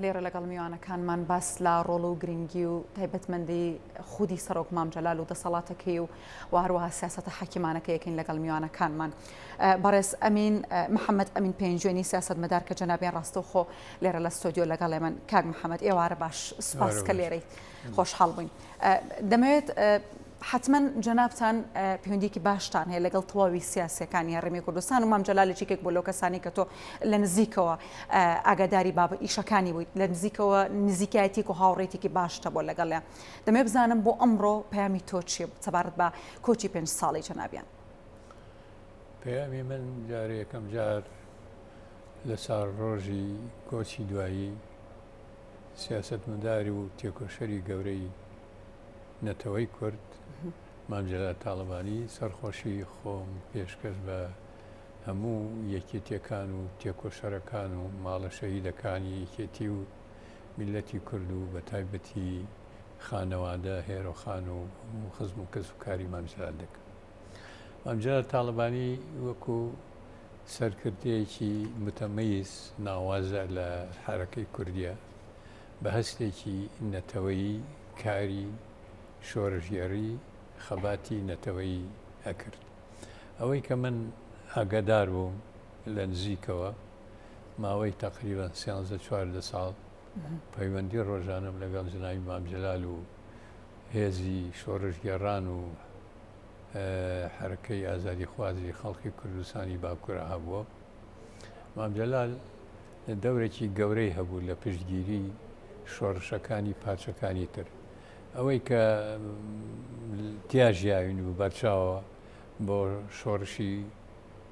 لێرە لەگەڵ میوانەکانمان باس لە ڕۆڵ و گرنگی و تایبەتمەندی خودی سەرۆک مام جەلال و دەسەڵاتەکەی و هەروەها سیاسەتە حەکیمانەکە یەکەین لەگەڵ میوانەکانمان. بەڕێز ئەمین محەممەد ئەمین پێنجێنی سیاسەتمەدار کە جەنابیان ڕاستەوخۆ لێرە لە ستۆدیۆ لەگەڵ ئێمە. کاک محەممەد ئێوارە باش سپاس کە لێرەیت، خۆشحاڵ بووین. دەمەوێت حتمما جەنابتان پەیوەندیکی باشتان هەیە لەگەڵ تەواوی سیاسەکانی هەرێمی کوردستان و مام جەلال یەکێک بۆ لەو کەسانی کە تۆ لە نزیکەوە ئاگاداری بابە ئیشەکانی بوویت، لە نزیکەوە نزیکایەتێک و هاوڕێتێکی باشتە بۆ لەگەڵیان. دەمێ بزانم بۆ ئەمڕۆ پەیامی تۆ چیە سەبارەت بە کۆچی 5 ساڵی جەنابیان؟ پەیامی من جارێ یەکەم جار لە ساڵ ڕۆژی کۆچی دوایی سیاسەتمەداری و تێکۆشەری گەورەی نەتەوەی کورد مام جەلال تاڵبانی سەرخۆشی خۆم پێشکەش بە هەموو یەکێتیەکان و تێکۆشەرەکان و ماڵە شەهیدەکانی یەکێتی و میلەتی کورد و بە تایبەتی خانەوادە هێرۆخان و خزم و کەس و کاری مام جەلال دەکەم. مام جەلال تاڵبانی وەکو سەرکردەیەکی متەمەیز ناوازە لە حرەکەی کوردیە بە هەستێکی نەتەوەیی کاری شۆڕژێڕی خەباتی نەتەوەی ئەکرد. ئەوەی کە من ئاگادار بووم لە نزیکەوە ماوەی تقریبان 13-14 ساڵ پەیوەندی ڕۆژانم لەگەڵ جەنابی مام جەلال و هێزی شۆڕژگێڕان و حرەکەی ئازادی خوازی خەڵکی کوردستانی باکوورە هەبووە. مام جەلال دەورێکی گەورەی هەبوو لە پشتگیری شۆڕشەکانی پارچەکانی تر. ئەوەی کە تیاژیاوین و بەرچاوە بۆ شۆڕشی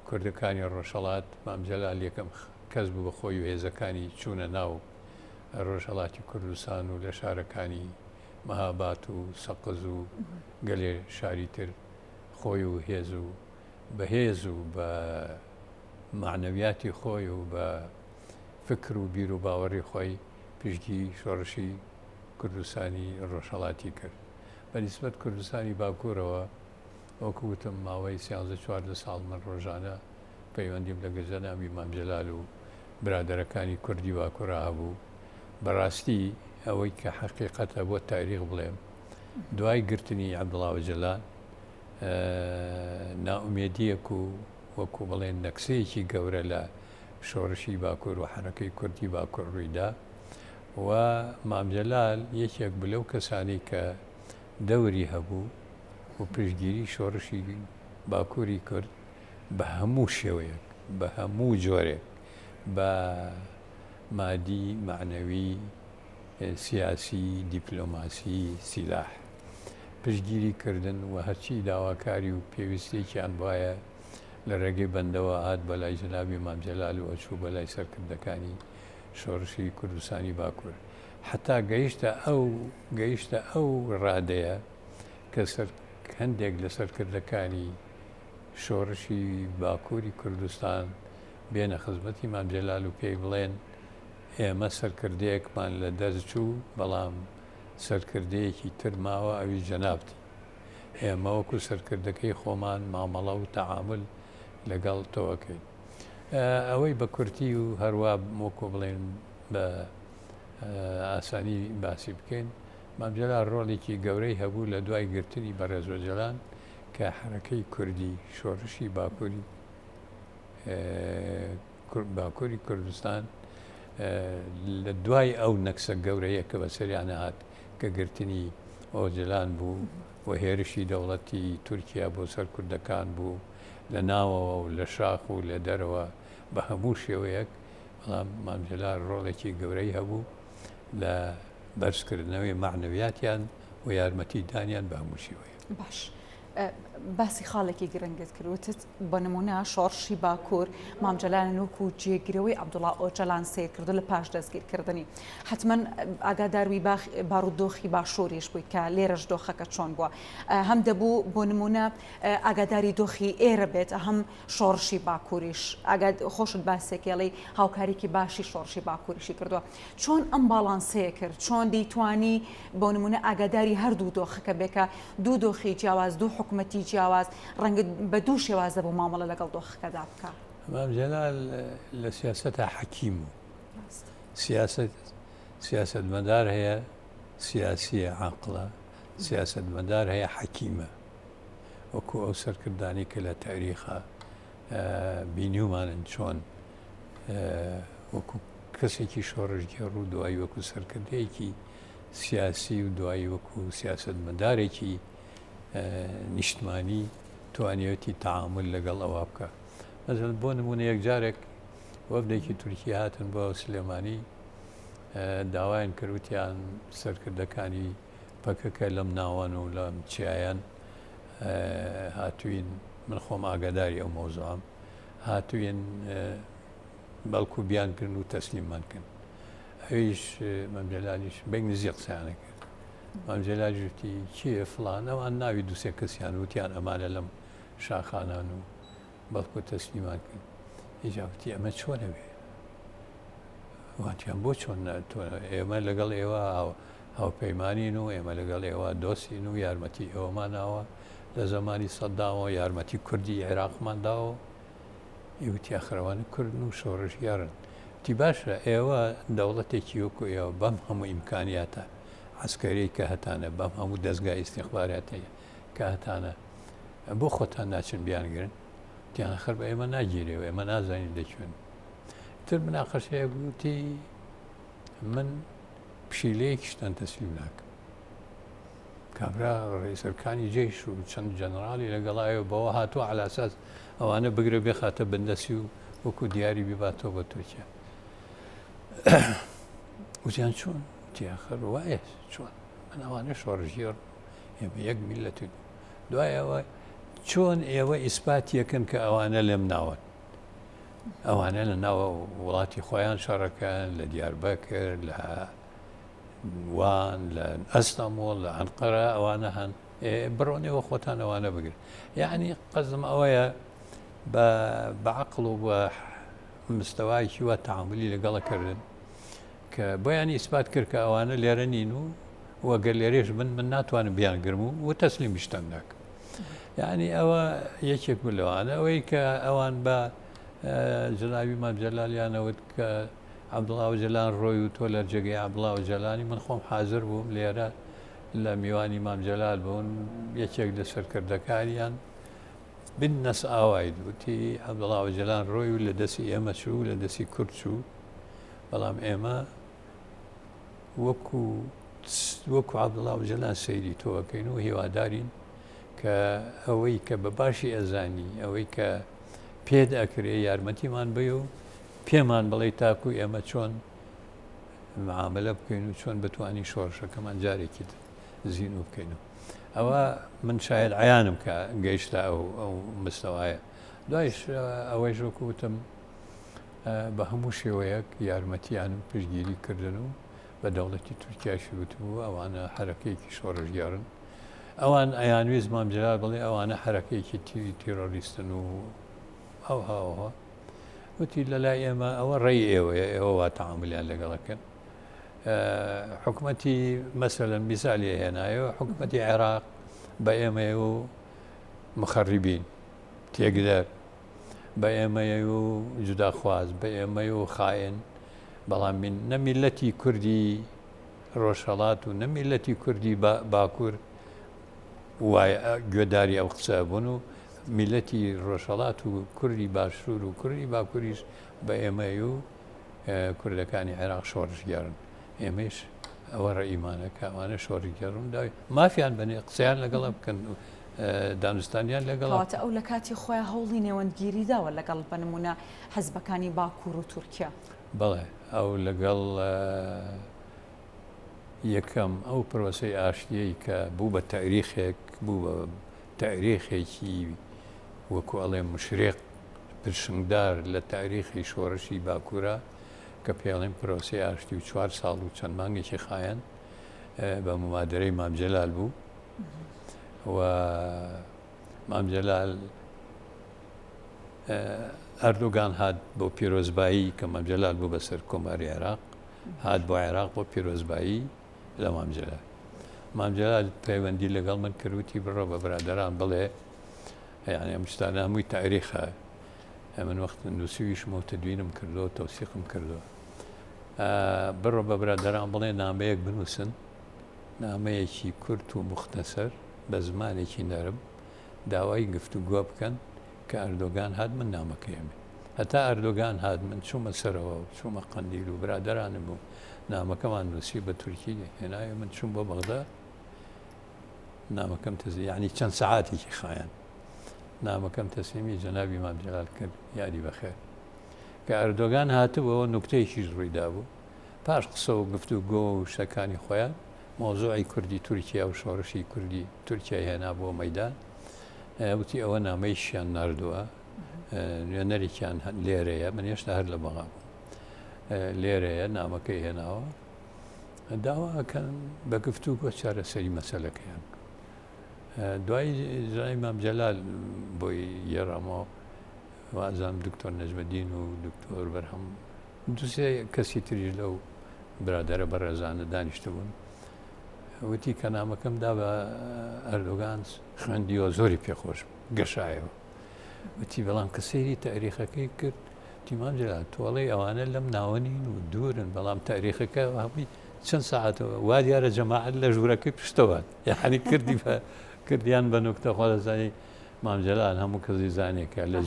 کوردەکانی ڕۆژهەڵات مام جەلال یەکەم کەس بوو بە خۆی و هێزەکانی چوونە ناو ڕۆژهەڵاتی کوردستان و لە شارەکانی مەهاباد و سەقز و گەلێ شاری تر خۆی و هێز و بەهێز و بە معنەویاتی خۆی و بە فکر و بیر و باوەڕی خۆی پشتگی شۆڕشی کوردستانی ڕۆژهەڵاتی کرد. بەنسبەت کوردستانی باکوورەوە وەکو وتم ماوەی 13-14 ساڵ من ڕۆژانە پەیوەندیم لەگەڵ جەنابی مام جەلال و برادەرەکانی کوردی باکوورە هەبوو. بەڕاستی ئەوەی کە حەقیقەتە بۆ تاریخ بڵێم دوای گرتنی عەبدوڵڵا ئۆجەلان نائومێدیەک و وەکو بڵێن نەکسەیەکی گەورە لە شۆڕشی باکوور و حرەکەی کوردی باکوور ڕوویدا و مام جەلال یەکێک بلەو کەسانی کە دەوری هەبوو و پشتگیری شۆڕشی باکووری کورد بە هەموو شێوەیەک بە هەموو جۆرێک بە مادی معنەوی سیاسی دیپلۆماسی سیلاح پشتگیری کردن و هەرچی داواکاری و پێویستێکیان وایە لە ڕێگەی بەندەوە هات بەلای جەنابی مام جەلال و ئەچوو بەلای سەرکردەکانی شۆڕشی کوردستانی باکوور حتا گەیشتە ئەو ڕادەیە کە هەندێک لە سەرکردەکانی شۆڕشی باکووری کوردستان بێنە خزمەتی مام جەلال و پێی بڵێن ئێمە سەرکردەیەکمان لە دەست چوو بەڵام سەرکردەیەکی تر ماوە ئەوی جەنابتی ئێمە وەکو سەرکردەکەی خۆمان مامەڵە و تەعامل لەگەڵ تۆەکەین. ئەوەی بە کورتی و هەروە وەکو بڵێن بە ئاسانی باسی بکەین مام جەلال ڕۆڵێکی گەورەی هەبوو لە دوای گرتنی بەڕێز ئۆجەلان کە حرەکەی کوردی شۆڕشی باکووری کوردستان لە دوای ئەو نەکسە گەورەیە کە بەسەریانە هات کە گرتنی ئۆجەلان بوو و هێرشی دەوڵەتی تورکیا بۆ سەر کوردەکان بوو لە ناوەوە و لە شاخ و لە دەرەوە بە هەموو شێوەیەک بەڵام مام جەلال ڕۆڵێکی گەورەی هەبوو لە بەرزکردنەوەی معنەویاتیان و یارمەتیدانیان بە هەموو شێوەیە. باش باسی خاڵێکی گرنگت کردوتت بە نمونە شۆڕشی باکوور مام جەلال وەکو جێگیرەوەی عەبدوڵڵا ئۆجەلان سیر کردو لە پاش دەستگیرکردنی حتمما ئاگاداروی بارودۆخی باشووریش بوویت کە لێرەش دۆخەکە چۆن بووە هەم دەبوو بۆ نمونە ئاگاداری دۆخی ئێرە بێت هەم شۆڕشی باکووریش خۆشت باسێکێڵی هاوکاریکی باشی شۆڕشی باکووریشی کردووە چۆن ئەم باڵانسەیە کرد چۆن دەیتوانی بۆ نمونە ئاگاداری هەردوو دۆخەکە بێکە دوو دۆخی جیاواز دوو حکومەتی جیاواز ڕەنگە بە دوو شێوازە بۆ مامەڵە لەگەڵ دۆخەکەدا بکە. مام جەلال لە سیاسەتە حەکیم و سیاست سیاست مەدار هەیە سیاسیە عاقڵە سیاست مەدار هەیە حەکیمە وەکو ئەو سەرکردانی کە لە تاریخە بینیومانن چۆن وەکو کەسێکی شۆڕژگەڕ و دوایی وەکو سەرکردەیەکی سیاسی و دوایی وەکو سیاست مەدارێکی نیشتمانی توانیوەتی تعامل لەگەڵ ئەوە بکە مەزن بۆ نمونە یەکجارێک وەفدێکی تورکی هاتن بۆ سلێمانی داوایان کردوتیان سەرکردەکانی پەکەکە لەم ناوان و لەم چیایان هاتوین من خۆم ئاگاداری ئەو مۆزوعام هاتوین بەڵکو بیانکردن و تەسلیممان کرد ئەویش مەمجەلالیش بەنگ نزیق قسەیانە کرد مەمجەلاژوتی کێ فڵان ئەوان ناوی دووسێ کەسیان وتیان ئەمانە لەم شاخانان و بەڵکو تەسلیمان کرد ئیجاوتی ئەمە چۆنەوێ واتیان بۆ چۆن ئێمە لەگەڵ ئێوە هاوپەیمانین و ئێمە لەگەڵ ئێوە دۆستین و یارمەتی ئێوەماناوە لە زمانی سەدداوە یارمەتی کوردی عێراقمانداوە ئیوتی ئەخرەوانە کوردن و شۆڕژگارن تی باشە ئێوە دەوڵەتێکی وەکو ئێوە بەم هەموو ئیمکانیاتە عسکەری کە هەتانە بەم هەموو دەستگای ئیستیخباراتەیە کە هەتانە بۆ خۆتان ناچن بیانگرن تیان خەر بە ئێمە ناگیرێەوە ئێمە نازانین دەچێن تر مناقەشەیە گوتی من پشیلەیەکیشتان تەسلیم ناکەم کابرا ڕێسەرکانی جێش و چەند جەنەرالی لەگەڵایەوە بەوە هاتووە علاساس ئەوانە بگرە بێخاتە بەندەسی و وەکو دیاری بیباتەوە بە تورکیا وتیان چۆن تیاخەر وایە چۆن من ئەوانە شۆڕژێر ئێمە یەک میلەتی دوایەوە چۆن ئێوە ئیسپاتیەکەن کە ئەوانە لێم ناوەن ئەوانە لە ناوە وڵاتی خۆیان شەڕەکەن لە دیاربەکر لە وان لە ئەستەمۆڵ لە ئەنقەرە ئەوانە هەن بڕۆنەوە خۆتان ئەوانە بگرن یعنی قەزم ئەوەیە بەعقڵ و بە مستەوایکی وە تعاملی لەگەڵەکردن کە بۆیانی ئیسپات کرد کە ئەوانە لێرە نین و وەگەر لێرێش من ناتوانم بیانگرم و تەسلیمیشتان ناکەم یعنی ئەوە یەکێک لەوانە ئەوەی کە ئەوان بە جەنابی مامجەلالیانەوت کە عەبدوڵڵا جەلان ڕۆی و تۆ لە جێگەی عەبدوڵڵا جەلانی من خۆم حازر بووم لێرە لە میوانی مامجەلال بوون یەکێک لە سەرکردەکانیان بنەس ئاوای وتی عەبدوڵڵا جەلان ڕۆی و لە دەستی ئێمە چوو لە دەستی کورد چوو بەڵام ئێمە وەکو عەبدوڵڵا جەلان سەیری تۆەکەین و هیوادارین کە ئەوەی کە بە باشی ئەزانی ئەوەی کە پێت ئەکرێ یارمەتیمان بێ و پێمان بڵێ تاکو ئێمە چۆن معاملە بکەین و چۆن بتوانین شۆڕشەکەمان جارێکی زین و بکەینەوە ئەوە من شاید عیانم کە گەیشتا ئەو مستەوایە دوایش ئەوەی ژۆکوتم بە هەموو شێوەیەک یارمەتیانم پشتگیری کردن و بە دەوڵەتی تورکیاشی وتبوو ئەوانە حرەکەیەکی شۆڕژگارن ئەوان ئەیانویست مامجلال بڵێ ئەوانە حرەکەیەکی تیرۆریستن و ئەو هاوەوە وتی لەلای ئێمە ئەوە ڕێی ئێوەیە ئێوە وا تەعاملیان لەگەڵەکەن حکوومەتی مەسەلەن میسالی هێنایەوە حکوومەتی عێراق بە ئێمە و مخەڕیبین تێکدەر بە ئێمەیە و جوداخواز بە ئێمە و خاین بەڵام من نەمیلەتی کوردی ڕۆژهەڵات و نەمیلەتی کوردی باکوور وایە گوێداری ئەو قسە بوون و میلەتی ڕۆژهەڵات و کوردی باشوور و کوردی باکووریش بە ئێمە و کوردەکانی عێراق شۆڕژگارن ئێمەش ئەوە ڕێئیمانە کە ئەوانە شۆڕژگەڕون داوی مافیان بنێ قسەیان لەگەڵە بکەن دانوستانیان لەگەڵاتە ئەو لە کاتی خۆیان هەوڵی نێوەندگیری داوە لەگەڵ بنمونە حەزبەکانی باکوور و تورکیا بەڵێ ئەو لەگەڵ یەکەم ئەو پرۆسەی ئاشتیەی کە بوو بە تاریخێک بوو بە تاریخێکی وەکو ئەڵێ مشرێق پرشنگدار لە تاریخی شۆڕشی باکوورە کە پێڵێن پرۆسی ئاشتی و 4 ساڵ و چەند مانگێکی خایەن بە ممادرەی مامجەلال بوو و مامجەلال ئەردوگان هات بۆ پیرۆزبایی کە مامجەلال بوو بەسەر کۆماری عێراق هات بۆ عێراق بۆ پیرۆزبایی لە مامجەلال مامجەلال پەیوەندی لەگەڵ من کردوتی بڕۆ بە برادەران بڵێ یعنی ئەم شتانە هەمووی تاریخە من وەخت نووسیویشمەوە تەدوینم کردەوە تەوسیقم کردەوە بڕۆ بە برادەران بڵێ نامەیەک بنووسن، نامەیەکی کورت و مختەسەر بە زمانێکی نەرم داوای گفتوگۆ بکەن کە ئەردۆگان هات من نامەکەیەمێ. هەتا ئەردۆگان هات من چوومە سەرەوە و چوومە قەندیل و برادەرانم بوو نامەکەمان نووسی بە تورکی هێناوی من چوون بۆ بەغدا نامەکەم تەزی یعنی چەند سەعاتێکی خایەن نامەکەم تەسلیمی جەنابی مام جەلال کرد یادی بەخێر کە ئەردۆگان هاتبەوە نوکتەیەکیش ڕوویدا بوو پاش قسە و گفتوگۆ و شتەکانی خۆیان مۆزوعی کوردی تورکیا و شۆڕشی کوردی تورکیا هێنا بۆ مەیدان وتی ئەوە نامەیشیان ناردووە نوێنەرێکیان لێرەیە من هێشتا هەر لە بەغا بوو لێرەیە نامەکەی هێناوە داواکەن بە گفتوگۆ چارەسەری مەسەلەکەیان دوای جنابی مام جەلال بۆی یێڕامەوە وازام دکتۆر نەجمەدین و دکتۆر بەرهەم دووسێ کەسی تریش لەو برادەرە بەڕێزانە دانیشتە بوون وتی کە نامەکەم دا بە ئەردۆگان خوێندیەوە زۆری پێخۆش گەشایەوە وتی بەڵام کە سەیری تاریخەکەی کرد تیمان جەلال تۆڵەی ئەوانە لەم ناوەنین و دوورن بەڵام تاریخەکە هەمووی چەند ساعتەوە وا دیارە جەماعەت لە ژوورەکەی پشتەوە یعنی کردیان بە نوکتە خۆ دەزانی مام جەلال هەموو کەسی زانێکە لە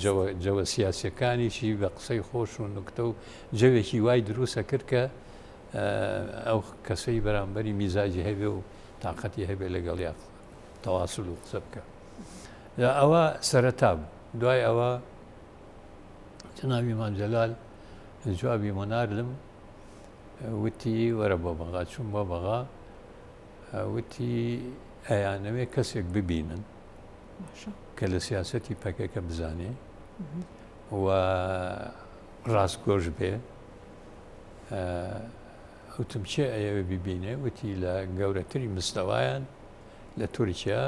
جەوە سیاسەکانیشی بە قسەی خۆش و نوکتە و جەوێکی وای دروستە کرد کە ئەو کەسەی بەرامبەری میزاجی هەبێ و تااقەتی هەبێ لەگەڵ یا تەواسل و قسە بکە ئەوە سەرەتا بوو دوای ئەوە جنابی مام جەلال جوابی مۆناردم وتی وەرە بۆ بەغا چوون بۆ بەغا وتی ئەیانەوێ کەسێک ببینن کە لە سیاسەتی پەکەکە بزانێ و ڕاستگۆش بێ وتم چێ ئەوێ ببینێ وتی لە گەورەتری مستەوایان لە تورکیا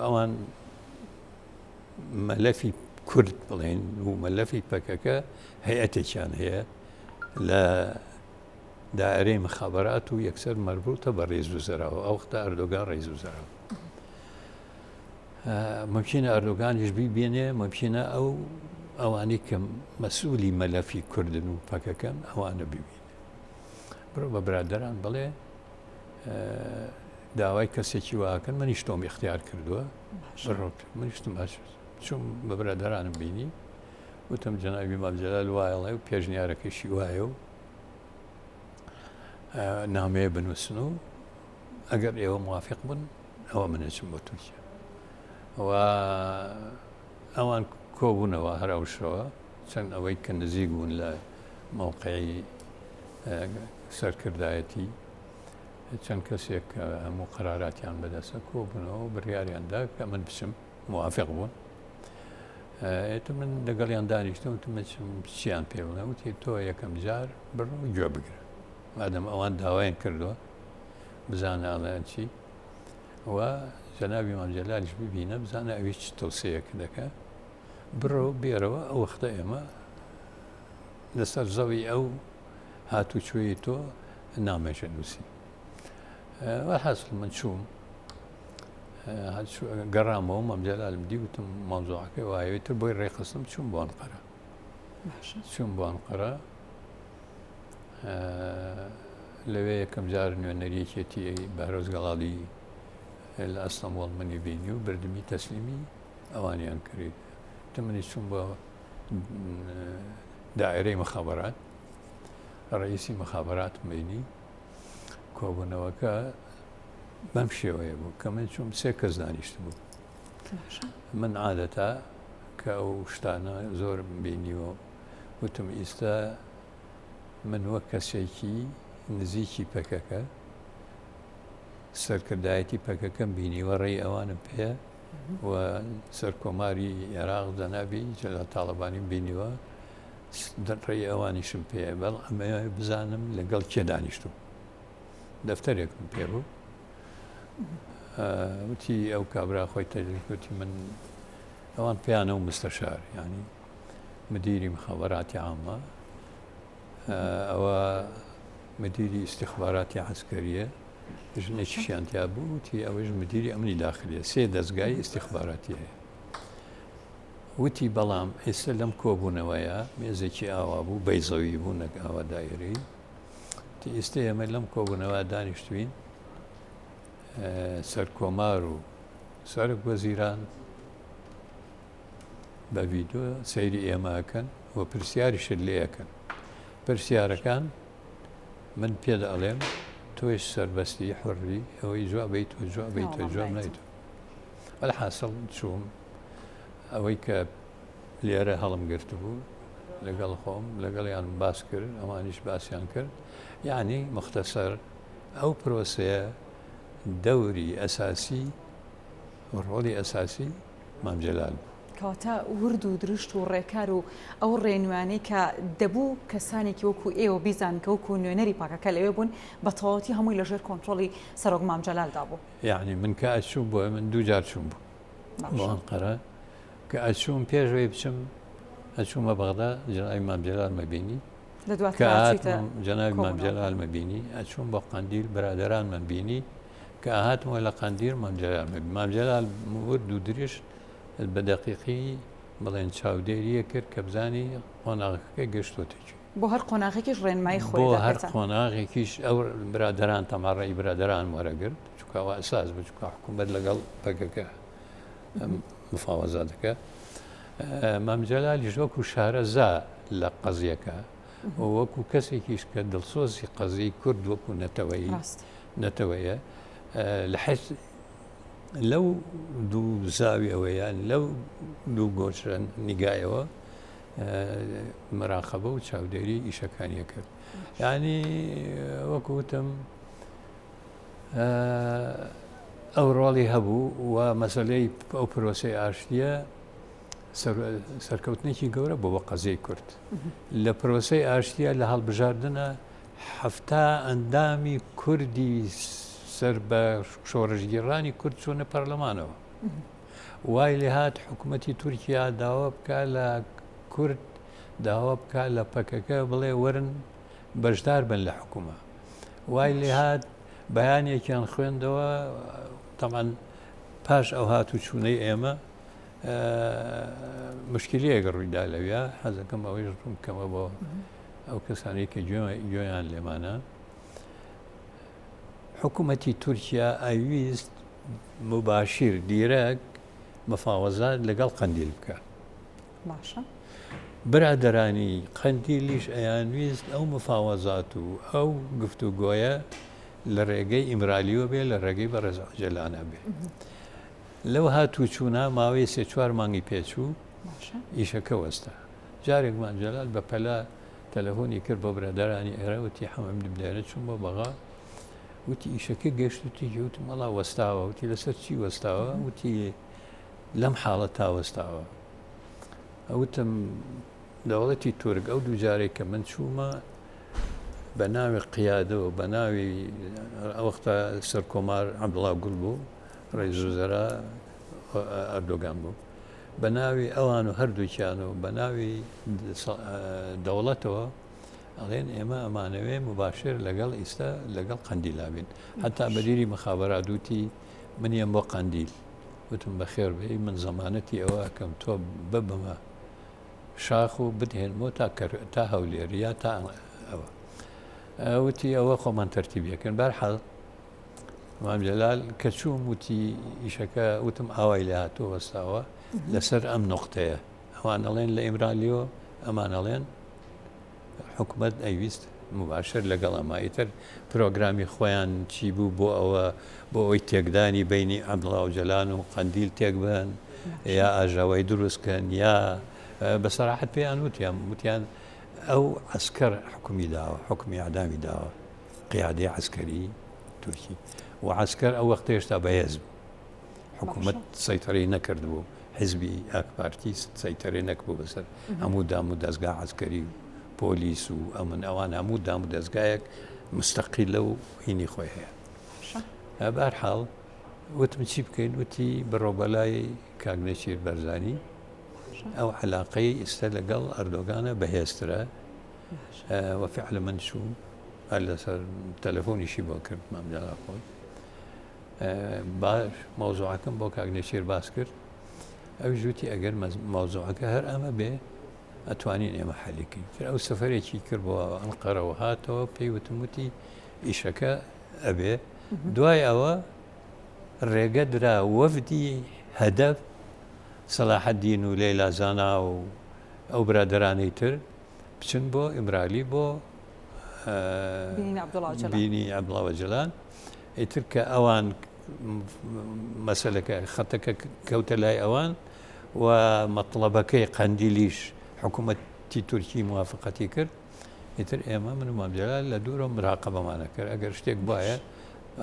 ئەوان مەلەفی کورد بڵێن و مەلەفی پەکەکە هەیەتێکیان هەیە لە دائرەی مخابرات و یەکسەر مەربوطە بە ڕێز و زەراوە ئەو وەختە ئەردۆگان ڕێز و زەراوە ممکنە ئەردۆگانیش بیبێنێ ممکنە ئەوانەی کە مەسئولی مەلەفی کوردن و پەکەکەن ئەوانە ببینێ بڕۆ بە برادەران بڵێ داوای کەسێکی واکەن منیش تۆم اختیار کردووە منیشتم چوم بە برادەرانم بینی وتم جەنابی مام جەلال وایڵێ و پێشنیارەکەشی وایە و نامەیە بنووسن و ئەگەر ئێوە موافق بن ئەوە منەچم بۆ تورکیا و ئەوان کۆبوونەوە هەراوشەوە چەند ئەوەی کە نزیک بوون لە مووقعی سەرکردایەتی چەند کەسێک هەموو قەراراتیان بەدەستە کۆبوونەوە و بڕیاریاندا کە من بچم موافق بوون ئێتە من لەگەڵیان دانیشتم وتمەچم چیان پێ بڵێ وتی تۆ یەکەم جار بڕۆ گوێ بگرە مادەم ئەوان داوایان کردووە بزانە ئەڵیان چی و جەنابی مام جەلالیش ببینە بزانە ئەوی چ تەوسەیەک دەکە بڕۆ بێرەوە ئەو وەختە ئێمە لەسەر زەوی ئەو هاتوچۆیی تۆ نامێژە نووسی وەحاصل من چووم گەڕامەوە مام جەلالم دی وتم مۆزوعەکەی وایەوەیتر بۆی ڕێخستم چوون بۆ ئەنقەرە چوون بۆ ئەنقەرە لەوێ یەکەم جار نوێنەریەکێتی بەهرۆز گەڵاڵی لە ئەستەمبۆڵ منی بینی و بردمی تەسلیمی ئەوانیان کرد منی چوون بۆ دائرەی مخابرات ڕئیسی مخابرات بینی کۆبوونەوەکە بەم شێوەیە بوو کە من چوم سێ کەس دانیشت بوو من عادەتە کە ئەو شتانە زۆرم بینیوە وتم ئیستا من وەک کەسێکی نزیکی پەکەکە سەرکردایەتی پەکەکەم بینیوە ڕێی ئەوانم پێ و سەرکۆماری عێراق جەنابی جەلال تاڵەبانی بینیوە ڕێی ئەوانیشم پێ بەڵ ئەمە بزانم لەگەڵ کێ دانیشتوم دەفتەرێکم پێ بوو وتی ئەو کابرا خۆی تەجلیکوتی من ئەوان پێیانە و مستەشار ینی مدیری مخابراتی عامە ئەوە مدیری استخباراتی عسکەریە ژنێکیشیان تیا بوو وتی ئەوەش مدیری ئەمنی داخلیە سێ دەستگای استخباراتی هەیە وتی بەڵام ئێستا لەم کۆبوونەوەیە مێزێکی ئاوا بوو بەیزەوی بوو نەک ئاوا دایرەی تی ئێستا ئێمە لەم کۆبوونەوە دانیشتوین سەرکۆمار و سەرک وەزیران بە ڤیدۆ سەیری ئێمەکەن و پرسیاریشت لێەکەن پرسیارەکان من پێ دەڵێم تۆش سەربەستی حڕی ئەوەی جوابەی تۆ جوابەی تۆ جواب نایتۆ بەڵحاصڵ چووم ئەوەی کە لێرە هەڵم گرت بوو لەگەڵ خۆم لەگەڵیان باس کرد ئەوانیش باسییان کرد یعنی مختصر ئەو پرۆسەیە دەوری ئەساسی ڕۆڵی ئەساسی مام جەلال بوو کەواتە ورد و درشت و ڕێکار و ئەو ڕێنوانەی کە دەبوو کەسانێکی وەکو ئێوە بیزان کە وەکو نوێنەری پاکەکە لەوێ بوون بە تەواوەتی هەمووی لەژێر کۆنتترۆلی سەرۆک مام جەلالدا بوو یعنی من کە ئەچووم بۆ من دوو جار چوون بوو بۆ ئەنقەرە کە ئەچووم پێشوەی بچم ئەچوومە بەغدا جەنابی مام جەلال مەبینی جەنابی مام جەلال مەبینی ئەچووم بۆ قەندیل برادەران من بینی کە هاتمەوە لە قەندیل مام جەلال مەبینی مام جەلال ورد و درشت بە دەقیقی بڵێن چاودێریە کرد کە بزانی قۆناغەکەی گەشتۆتێکی بۆ هەر قۆناغێکیش ڕێنمای خۆی بۆ هەر قۆناغێکیش ئەو برادەران تەماڕێی برادەران وەرەگرت چکاوە ئەساس بچکە حکوومەت لەگەڵ پەکەکە مفاوەزاتەکە مام جەلالیش وەکو شارەزا لە قەزیەکە وەکو کەسێکیش کە دڵسۆزی قەزیی کورد وەکو نەتەوەیە لە حەج لەو دوو زاویەوەیان لەو دوو گۆچرە نیگایەوە مراقەبە و چاودێری ئیشەکانیە کرد یعنی وەکوتم ئەو ڕۆڵی هەبوو و مەسەلەی ئەو پرۆسەی ئاشتیە سەرکەوتنێکی گەورە بۆ بە قەزیی کورد لە پرۆسەی ئاشتیە لە هەڵبژاردنە هەفتا ئەندامی کوردی سەر بە شۆڕژگیرانی کورد چوونە پەرلەمانەوە وای لێ هات حکوومەتی تورکیا داوا بکە لە کورد داوا بکە لە پەکەکە بڵێ وەرن بەشدار بن لە حکوومە وای لێ هات بەیانێکیان خوێندەوە تەمان پاش ئەو هات و چوونەی ئێمە مشکلەیەکە ڕوویدا لەوێ حەزەکەم ئەوەی ڕوون بکەمە بۆ ئەو کەسانی کە گوێیان لێمانە حکوومەتی تورکیا ئەویست مباشیر دیرەک مفاوەزات لەگەڵ قەندیل بکە باشە برادەرانی قەندیلیش ئەیانویست ئەو مفاوەزات و ئەو گفتوگۆیە لە ڕێگەی ئیمرالیوە بێ لە ڕێگەی بەڕێزا جەلانە بێ لەو هاتوو چوونە ماوەی سێ چوار مانگی پێچوو ئیشەکە وەستا جارێکمان جەلال بە پەلا تەلەفۆنی کرد بۆ برادەرانی ئێرەوتی حەمەم بدێنە چوون بۆ بەغا وتی ئیشەکە گەشتوتی وتی مەڵا وەستاوە وتی لەسەر چی وەستاوە وتی لەم حاڵەت تا وەستاوە ئەوتم دەوڵەتی تورک ئەو دوو جارێک کە من چوومە بە ناوی قیادەوە بە ناوی ئەوەختە سەرکۆمار عەبدوڵڵا گوڵ بوو ڕێیس وەزەرا ئەردۆگان بوو بە ناوی ئەوان و هەردووکیان و بە ناوی دەوڵەتەوە ئەڵێن ئێمە ئەمانەوێ مباشر لەگەڵ ئیستا لەگەڵ قەندیلا بین هەتا بەدیری مخابرات دوتی منیان بۆ قەندیل وتم بەخێر بێ من زەمانەتی ئەوە کەم تۆ ببمە شاخ و بدهێنمەوە تا هەولێریا تا ئەوە وتی ئەوە خۆمان تەرتیبیەکەن بەرحەڵ مام جەلال کە چووم وتی ئیشەکە وتم ئاوای لە هاتووە وەستاوە لەسەر ئەم نقطەیە ئەوان ئەڵێن لە ئیمرالیەوە ئەمان ئەڵێن حکوومەت ئەویست مباشر لەگەڵ ئەمایتر پرۆگرامی خۆیان چی بوو بۆ ئەوە بۆ ئەوی تێکدانی بینی عەبدوڵڵا و جەلان و قەندیل تێک بن یا ئاژاوای دروستکەن یا بەسەراحەت پێیان وتیان ئەو عەسکەر حکومی داوە حکمی ئەعدامی داوە قیادەی عەسکەری تورکی و عەسکەر ئەو وەختە هێشتا بەهێز بوو حکوومەت سەیطرەی نەکرد بوو حیزبی ئاکپارتی سەیطرەی نەکبوو بەسەر هەموو دام و دەستگا عەسکەری پۆلیس و ئەمن ئەوان هەموو دام و دەستگایەک مستەقیل لەو هینی خۆی هەیە بەرحاڵ وتم چی بکەین وتی بڕۆبەلای کاگنەچیر بەرزانی ئەو عەلاقەی ئێستا لەگەڵ ئەردۆگانە بەهێزترە وەفعلا من چووم لەسەر تەلەفۆنیشی بۆ کرد مام جەلال خۆی باش مەوزوعەکەم بۆ کاگنەچیر باس کرد ئەو ژووتی ئەگەر مەوزوعەکە هەر ئەمە بێ ئەتوانین ئێمە حەلیکەین تر ئەو سەفەرێکی کردبەوە ئەنقەرەوە هاتەوە پێی وتموتی ئیشەکە ئەبێ دوای ئەوە ڕێگە درا وەفدی هەدەف سەلاحەدین و لەیلا زانا و ئەو برادرانەی تر بچن بۆ ئیمرالی بۆ بینی عەبدوڵڵا جەلان ئیتر کە ئەوان مەسەلەکە خەتەکە کەوتە لای ئەوان و مەطلبەکەی قەندیلیش حکوومەتی تورکی موافقەتی کرد ئیتر ئێمە من مام جەلال لە دوورە مراقەبەمانە کرد ئەگەر شتێک وایە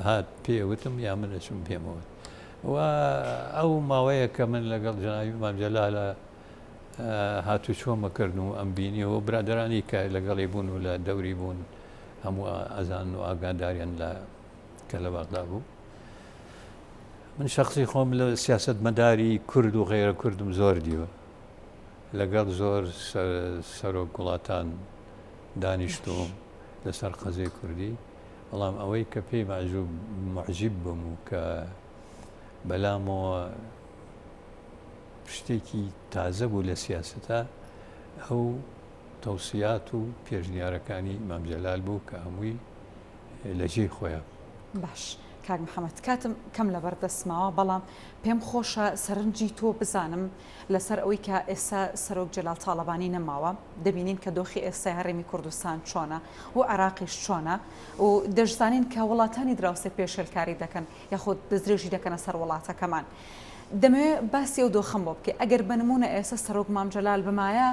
هات پێوتم یا من ئەچم پێمەوە و ئەو ماوەیە کە من لەگەڵ جەنابی مام جەلالە هاتوچۆمە کردن و ئەم بینیەوە برادرانی کە لەگەڵی بوون و لە دەوری بوون هەموو ئەزان و ئاگاداریان کە لە بەغدا بوو من شخصی خۆم لە سیاست مەداری کورد و غێرە کوردم زۆر دیوە لەگەڵ زۆر سەرۆک وڵاتان دانیشتوم لەسەر قەزەی کوردی بەڵام ئەوەی کە پێی معجب بووم و کە بەلامەوە شتێکی تازە بوو لە سیاسەتە ئەو تەوسیات و پێشنیارەکانی مام جەلال بوو کە هەمووی لەجێی خۆیان باش کاک محەممەد کاتم کەم لە بەردەستماوە بەڵام پێم خۆشە سەرنجی تۆ بزانم لەسەر ئەوەی کە ئێستا سەرۆک جەلال تاڵەبانی نەماوە دەبینین کە دۆخی ئێستا هەرێمی کوردستان چۆنە و عراقیش چۆنە و دەشزانین کە وڵاتانی دراوسێ پێشێلکاری دەکەن یاخود دەستدرێژی دەکەنە سەر وڵاتەکەمان دەمەوێت باسی ئەو دۆخەم بۆ بکە ئەگەر بنمونە ئێستا سەرۆک مام جەلال بمایە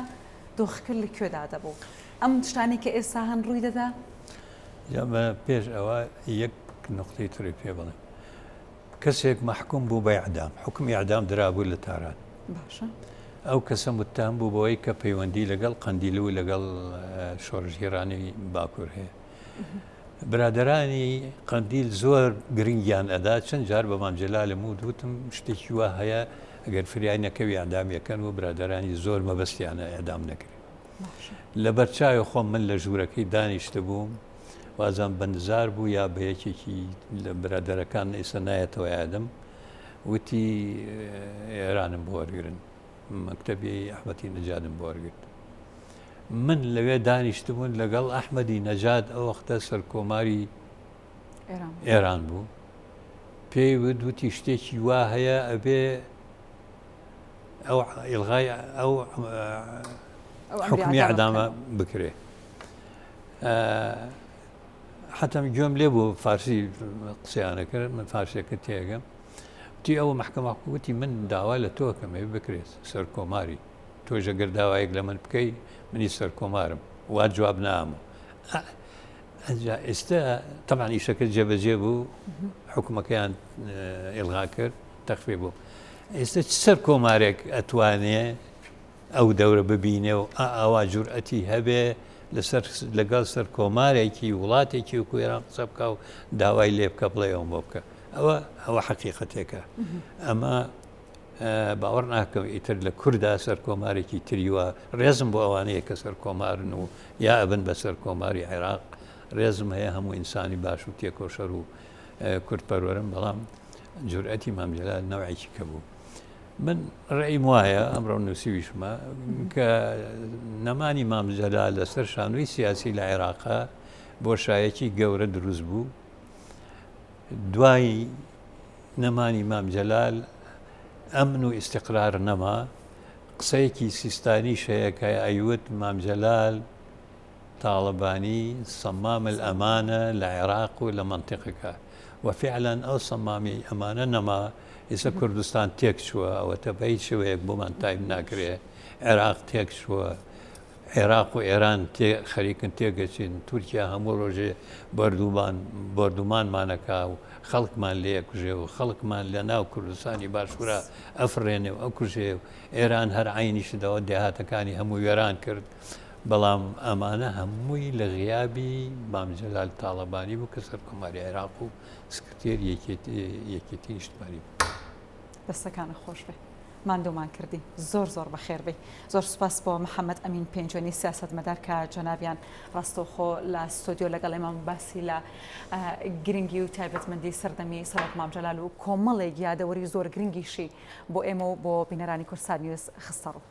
دۆخەکە لەکوێدا دەبوو ئەم شتانی کە ئێستا هەن ڕووی دەدا پێش ئەوە یەک نقطەی تری پێ بڵێم کەسێک مەحکوم بوو بە ئیعدام حکمی ئیعدام درابوو لە تاران باشە ئەو کەسە متهم بوو بەوەی کە پەیوەندی لەگەڵ قەندیل و لەگەڵ شۆڕژگێرانی باکوور هەیە برادرانی قەندیل زۆر گرنگیان ئەدا چەند جار بە مام جەلال وتم شتێکی وا هەیە ئەگەر فریای نەکەوی ئەعدامیەکەن و برادرانی زۆر مەبەستیانە ئەعدام نەکرێت لە بەرچاوی خۆم من لە ژوورەکەی دانیشتە بووم وازان بەندزار بوو یا بە یەکێکی لە برادەرەکان ئێستا نایەتەوە یادم وتی ئێرانم بۆ وەرگرن مەکتەبی ئەحمەدی نەجادم بۆ وەرگرت من لەوێ دانیشتبوون لەگەڵ ئەحمەدی نەجاد ئەو وەختە سەرکۆماری ئێران بوو پێی وتی شتێکی وا هەیە ئەبێ ئەو ئیلغای ئەو حکمی ئەعدامە بکرێ حتەم گوێم لێ بوو فارسی قسەیانە کرد من فارسیەکە تێگەم وتی ئەوە محکەمە وتی من داوا لە تۆکەم ئەوێ بکرێت سەرکۆماری تۆژە گەر داوایەک لە من بکەی منی سەرکۆمارم وا جواب نامە ئێستا تەمان ئیشەکە جێبەجێ بوو حکومەکەیان ئێڵغا کرد تەخفێ بوو ئێستا سەر کۆمارێک ئەتوانێ ئەو دەورە ببینێ و ئاوا جورئەتی هەبێ لەگەڵ سەر کۆمارێکی وڵاتێکی و کوێران قسە بکە و داوای لێ بکە بڵێ ئەوم بۆ بکە ئەوە حەقیقەتێکە ئەمە باوەڕ ناکەم ئیتر لە کووردا سەر کۆمارێکی تریوە ڕێزم بۆ ئەوانەیە کە سەر کۆمارن و یا ئەبن بە سەر کۆماری عێراق ڕێزم هەیە هەموو ئینسانی باش و تێکۆشەر و کورتپەروەرم بەڵام جورئەتی مام جەلال نەوعێکی کە بوو من ڕێیم وایە ئەمڕۆ نووسیویشمە کە نەمانی مام جەلال لەسەر شانووی سیاسی لە عێراقا بۆشایەکی گەورە دروست بوو دوای نەمانی مام جەلال ئەمن و ئیستیقرار نەما قسەیەکی سیستانی شەیەکە ئەیوت مام جەلال تاڵبانی سەمام الئەمانە لە عێراق و لە منطقەکە وفعلا ئەو سەمامی ئەمانە نەما ئێستا کوردستان تێک چووە ئەوەتە بە هیچ شێوەیەک بۆمان تایم ناکرێ عێراق تێک چووە عێراق و ئێران خەریکن تێگەچین تورکیا هەموو ڕۆژێ بەردومانمانەکا و خەڵکمان لێ کوژێ و خەڵکمان لە ناو کوردستانی باشوورە ئەفرێنێ و ئەو کوژێ و ئێران هەر عینیشدەوە دێهاتەکانی هەموو وێران کرد بەڵام ئەمانە هەمووی لە غیابی مام جەلال تاڵەبانی بوو کە سەرکۆماری عێراق و سکرتێر یەکێتی نیشتمانی بوو دەستەکانە خۆش بێ ماندومان کردی زۆر بەخێربی زۆر سوپاس بۆ محەممەد ئەمین پێنجۆنی سیاست مەدار کە جەناویان ڕاستەوخۆ لە ستۆدیۆ لەگەڵ ئێمە باسی لە گرنگی و تایبەتمەندی سەردەمی سەرۆک مامجەلال و کۆمەڵێک یادەوەری زۆر گرنگیشی بۆ ئێمە و بۆ بینەرانی کورسان نیوز خستەڕوو.